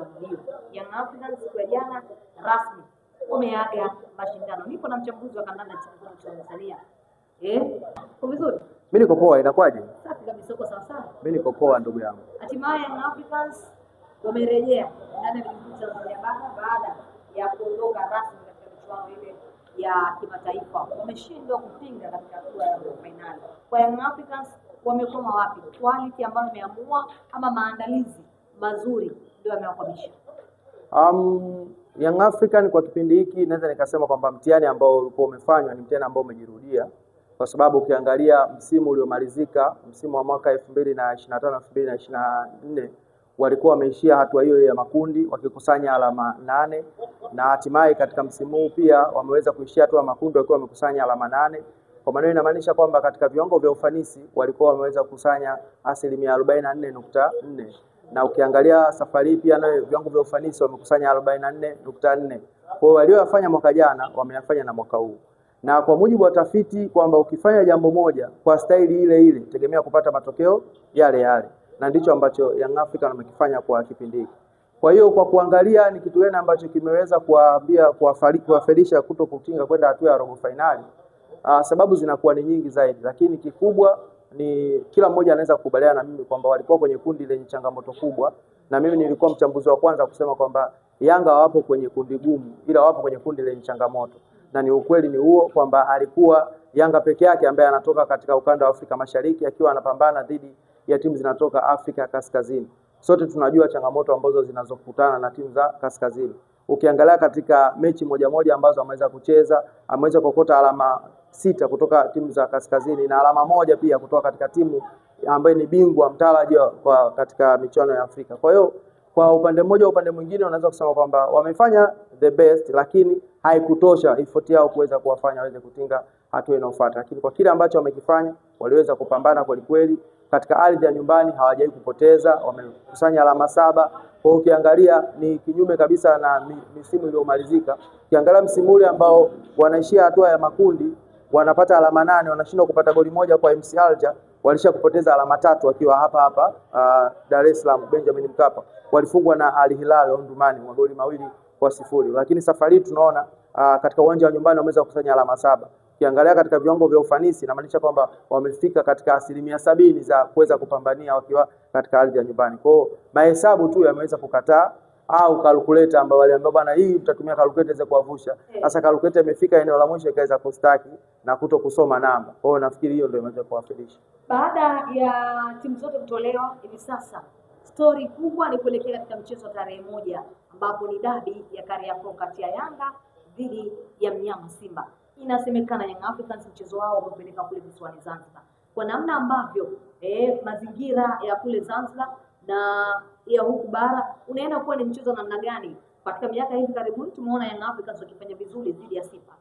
michuano hiyo. Young Africans siku ya jana rasmi wameaga mashindano. Nipo na mchambuzi wa kandanda nchini Tanzania. Uko vizuri? Mimi niko poa, inakuwaje? Safi kabisa, uko sawa sawa? Mimi niko poa ndugu yangu. Hatimaye Young Africans wamerejea ndani ya ligi ya Tanzania bara baada ya kuondoka rasmi katika michuano ile ya kimataifa. Wameshindwa kupinga katika hatua ya robo finali. Kwa Young Africans wamekoma wapi? Quality ambayo imeamua ama maandalizi mazuri ndio yamewakwamisha? Young African kwa kipindi hiki naweza nikasema kwamba mtihani ambao ulikuwa umefanywa ni mtihani ambao umejirudia, kwa sababu ukiangalia msimu uliomalizika, msimu wa mwaka 2025 2024, walikuwa wameishia hatua hiyo ya makundi wakikusanya alama 8, na hatimaye katika msimu huu pia wameweza kuishia hatua ya makundi wakiwa wamekusanya alama 8. Kwa maana inamaanisha kwamba katika viwango vya ufanisi walikuwa wameweza kukusanya 44.4, na ukiangalia safari hii pia nayo viwango vya ufanisi wamekusanya 44.4. Kwa hiyo waliofanya mwaka jana wameyafanya na mwaka huu, na kwa mujibu wa tafiti kwamba ukifanya jambo moja kwa staili ile ile tegemea kupata matokeo yale yale, na ndicho ambacho Young African wamekifanya kwa kipindi hiki. Kwa hiyo kwa kuangalia ni kitu gani ambacho kimeweza kuwafelisha kuto kutinga kwenda hatua ya robo finali, sababu zinakuwa ni nyingi zaidi, lakini kikubwa ni kila mmoja anaweza kukubaliana na mimi kwamba walikuwa kwenye kundi lenye changamoto kubwa, na mimi nilikuwa mchambuzi wa kwanza kusema kwamba Yanga wapo kwenye kundi gumu ila wapo kwenye kundi lenye changamoto, na ni ukweli ni huo kwamba alikuwa Yanga peke yake ambaye anatoka katika ukanda wa Afrika Mashariki akiwa anapambana dhidi ya timu zinatoka Afrika Kaskazini. Sote tunajua changamoto ambazo zinazokutana na timu za Kaskazini. Ukiangalia katika mechi moja ambazo ameweza kucheza, ameweza kukota alama 6 kutoka timu za Kaskazini na alama 1 pia kutoka katika timu ambayo ni bingwa mtaraji kwa katika michuano ya Afrika. Kwa hiyo kwa upande mmoja, upande mwingine unaweza kusema kwamba wamefanya the best, lakini haikutosha effort yao kuweza kuwafanya waweze kutinga hatua inayofuata. Lakini kwa kile ambacho wamekifanya, waliweza kupambana kweli kweli. Katika ardhi ya nyumbani hawajawahi kupoteza, wamekusanya alama 7. Kwa hiyo ukiangalia ni kinyume kabisa na misimu iliyomalizika. Ukiangalia msimu ule ambao wanaishia hatua ya makundi wanapata alama 8, wanashindwa kupata goli moja kwa MC Alger, walisha kupoteza alama 3 wakiwa hapa Dar es Salaam Benjamin Mkapa. Walifungwa na Al Hilal Omdurman magoli 2-0. Lakini safari tunaona katika uwanja wa nyumbani wameweza kukusanya alama 7. Ukiangalia katika viwango vya ufanisi inamaanisha kwamba wamefika katika 70% za kuweza kupambania wakiwa katika ardhi ya nyumbani. Kwa hiyo mahesabu tu yameweza kukataa, au calculator ambao waliambia bwana hii mtatumia calculator za kuwavusha. Sasa calculator imefika eneo la mwisho ikaweza kustaki na kuto kusoma namba. Kwa hiyo nafikiri hiyo ndio imeweza kuwafilisha. Baada ya timu zote kutolewa, hivi sasa story kubwa ni kuelekea katika mchezo wa tarehe 1 ambapo ni dabi ya Kariakoo kati ya Yanga dhidi ya mnyama Simba. Inasemekana Young Africans mchezo wao wamepeleka kule visiwani Zanzibar. Kwa namna ambavyo mazingira ya kule Zanzibar na ya huku bara, unaenda kuwa ni mchezo namna gani? Katika miaka hivi karibuni tumeona Young Africans wakifanya vizuri dhidi ya Simba.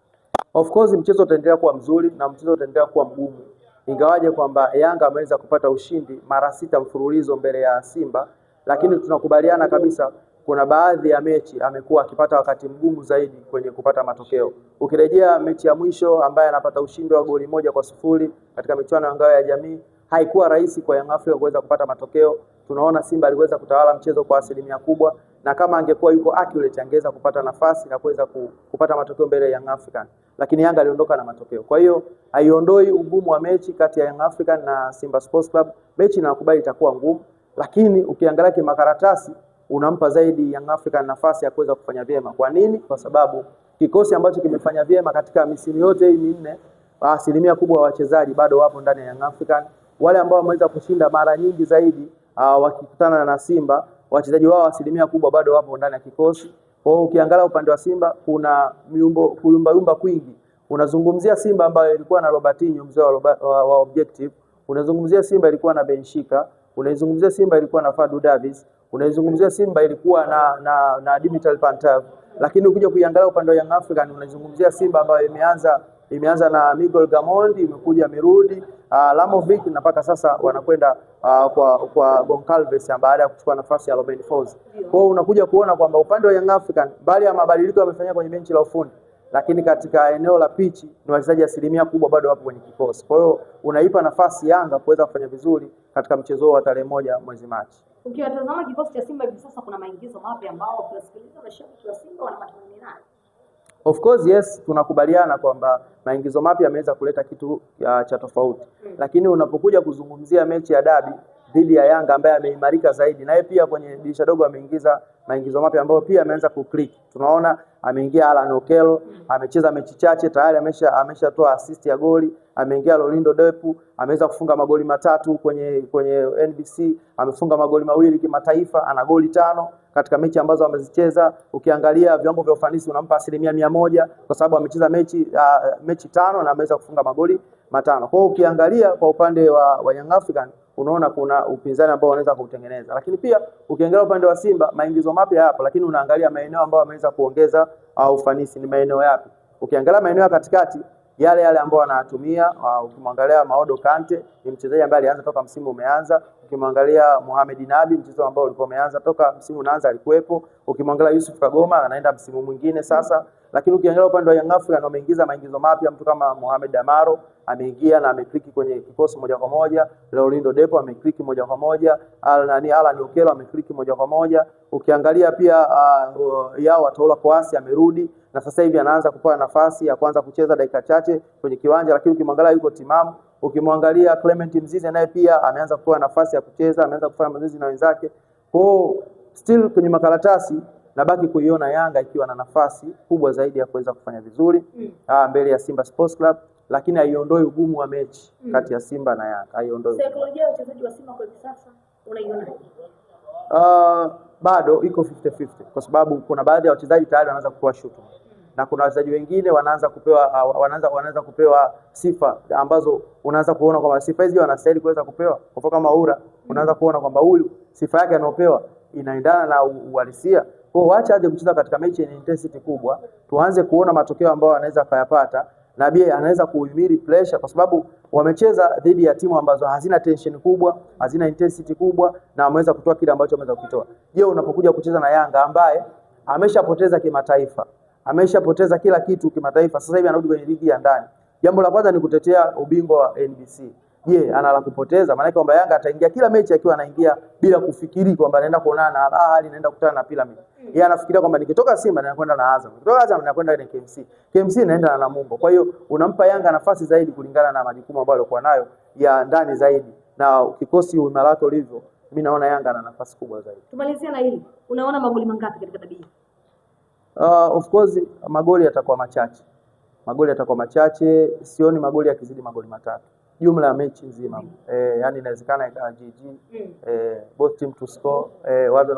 Of course mchezo utaendelea kuwa mzuri na mchezo utaendelea kuwa mgumu. Ingawaje kwamba Yanga ameweza kupata ushindi mara 6 mfululizo mbele ya Simba, lakini tunakubaliana kabisa kuna baadhi ya mechi amekuwa akipata wakati mgumu zaidi kwenye kupata matokeo. Ukirejea mechi ya mwisho ambaye anapata ushindi wa goli 1-0 katika michuano ya ngao ya jamii, haikuwa rahisi kwa Young Africa kuweza kupata matokeo. Tunaona Simba aliweza kutawala mchezo kwa asilimia kubwa, na kama angekuwa yuko accurate angeweza kupata nafasi na kuweza kupata matokeo mbele ya Young African, lakini Yanga aliondoka na matokeo. Kwa hiyo haiondoi ugumu wa mechi kati ya Young African na Simba Sports Club. Mechi nakubali itakuwa ngumu, lakini ukiangalia kimakaratasi unampa zaidi Young African nafasi ya kuweza kufanya vyema. Kwa nini? Kwa sababu kikosi ambacho kimefanya vyema katika misimu yote hii minne, asilimia kubwa wa wachezaji bado wapo ndani ya Young African. Wale ambao wameweza kushinda mara nyingi zaidi wakikutana na Simba, wachezaji wao asilimia kubwa bado wapo ndani ya kikosi. Kwa hiyo ukiangalia upande wa Simba kuna kuyumba kwingi. Unazungumzia Simba ambayo ilikuwa na Robertinho mzee wa Objective, unazungumzia Simba ilikuwa na Benshika, unazungumzia Simba ilikuwa na Fadu Davis, unazungumzia Simba ilikuwa na Dimitar Pantev. Lakini ukija kuiangalia upande wa Young African unazungumzia Simba ambayo imeanza na Miguel Gamondi, imekuja Mirudi, Lamovic, na mpaka sasa wanakwenda kwa Goncalves baada ya kuchukua nafasi ya Ruben Folz. Kwa hiyo unakuja kuona kwamba upande wa Young African bali ya mabadiliko yamefanyika kwenye benchi la ufundi, lakini katika eneo la pichi ni wachezaji asilimia kubwa bado wapo kwenye kikosi. Kwa hiyo unaipa nafasi Yanga kuweza kufanya vizuri katika mchezo wa tarehe 1 mwezi Machi. Ukiwatazama kikosi cha Simba hivi sasa, kuna maingizo mapya ambao ukiwasikiliza mashabiki wa Simba wana matumaini nayo. Of course yes, tunakubaliana kwamba maingizo mapya yameweza kuleta kitu cha tofauti. Lakini unapokuja kuzungumzia mechi ya dabi dhidi ya Yanga ambaye ameimarika zaidi, na yeye pia kwenye dirisha dogo ameingiza maingizo mapya ambayo pia ameanza kuclick. Tunaona ameingia Alan Okello, amecheza mechi chache tayari ameshatoa assist ya goli. Ameingia Lolindo Depu, ameweza kufunga magoli matatu kwenye NBC, amefunga magoli mawili kimataifa, ana goli 5 katika mechi ambazo amezicheza. Ukiangalia viwango vya ufanisi unampa 100% kwa sababu amecheza mechi 5 na ameweza kufunga magoli 5. Kwa hiyo ukiangalia kwa upande wa Young African unaona kuna upinzani ambao wanaweza kutengeneza. Lakini pia ukiangalia upande wa Simba maingizo mapya hapo, lakini unaangalia maeneo ambayo wameweza kuongeza ufanisi ni maeneo yapi? Ukiangalia maeneo ya katikati yale ambao wanatumia, ukimwangalia Maodo Kante ni mchezaji ambaye alianza toka msimu umeanza. Ukimwangalia Mohamed Nabi mchezo ambao ulikuwa umeanza toka msimu unaanza alikuwepo. Ukimwangalia Yusuf Kagoma anaenda msimu mwingine sasa. Lakini ukiangalia upande wa Young African wameingiza maingizo mapya, mtu kama Mohamed Damaro ameingia na amekliki kwenye kikosi moja kwa moja. Leolindo Depo amekliki moja kwa moja. Alan Okello amekliki moja kwa moja. Ukiangalia pia Yao Watola Kwasi amerudi na sasa hivi anaanza kupata nafasi ya kuanza kucheza dakika chache kwenye kiwanja, lakini ukimwangalia yuko timamu. Ukimwangalia Clement Mzize naye pia ameanza kupewa nafasi ya kucheza, ameanza kufanya mazoezi na wenzake. Kwa still kwenye makaratasi nabaki kuiona Yanga ikiwa na nafasi kubwa zaidi ya kuweza kufanya vizuri mbele ya Simba Sports Club, lakini haiondoi ugumu wa mechi kati ya Simba na Yanga, haiondoi. Saikolojia ya wachezaji wa Simba kwa hivi sasa unaiona? Bado iko 50-50 kwa sababu kuna baadhi ya wachezaji tayari wanaanza kupewa shutu na kuna wachezaji wengine wanaanza kupewa sifa ambazo unaanza kuona kwamba sifa hizi wanastahili kuweza kupewa. Kwa kama Ura unaanza kuona kwamba huyu sifa yake anayopewa inaendana na uhalisia. Kwa hiyo acha aje kucheza katika mechi yenye intensity kubwa, tuanze kuona matokeo ambayo anaweza kuyapata na pia anaweza kuhimili pressure, kwa sababu wamecheza dhidi ya timu ambazo hazina tension kubwa, hazina intensity kubwa na wameweza kutoa kile ambacho wameweza kukitoa. Je, unapokuja kucheza na Yanga ambaye ameshapoteza kimataifa, ameshapoteza kila kitu kimataifa, sasa hivi anarudi kwenye ligi ya ndani. Jambo la kwanza ni kutetea ubingwa wa NBC. Je, ana la kupoteza? Maana kwamba Yanga ataingia kila mechi akiwa anaingia bila kufikiri kwamba anaenda kuonana na Al Ahly, anaenda kukutana na Pyramid. Yeye anafikiria kwamba nikitoka Simba nakwenda na Azam, nikitoka Azam nakwenda na KMC, KMC naenda na Namungo. Kwa hiyo unampa Yanga nafasi zaidi kulingana na majukumu ambayo alikuwa nayo ya ndani zaidi, na kikosi uimara wake ulivyo, mimi naona Yanga ana nafasi kubwa zaidi. Tumalizia na hili, unaona magoli mangapi katika dabi? Of course magoli yatakuwa machache, sioni magoli yakizidi magoli 3 jumla ya mechi nzima. Yani inawezekana ikawa GG, both team to score, wale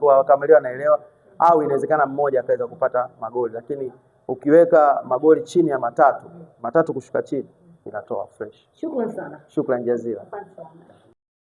wakamilia wanaelewa, au inawezekana mmoja akaweza kupata magoli, lakini ukiweka magoli chini ya 3 kushuka chini inatoa fresh. Shukrani sana. Shukrani jazila.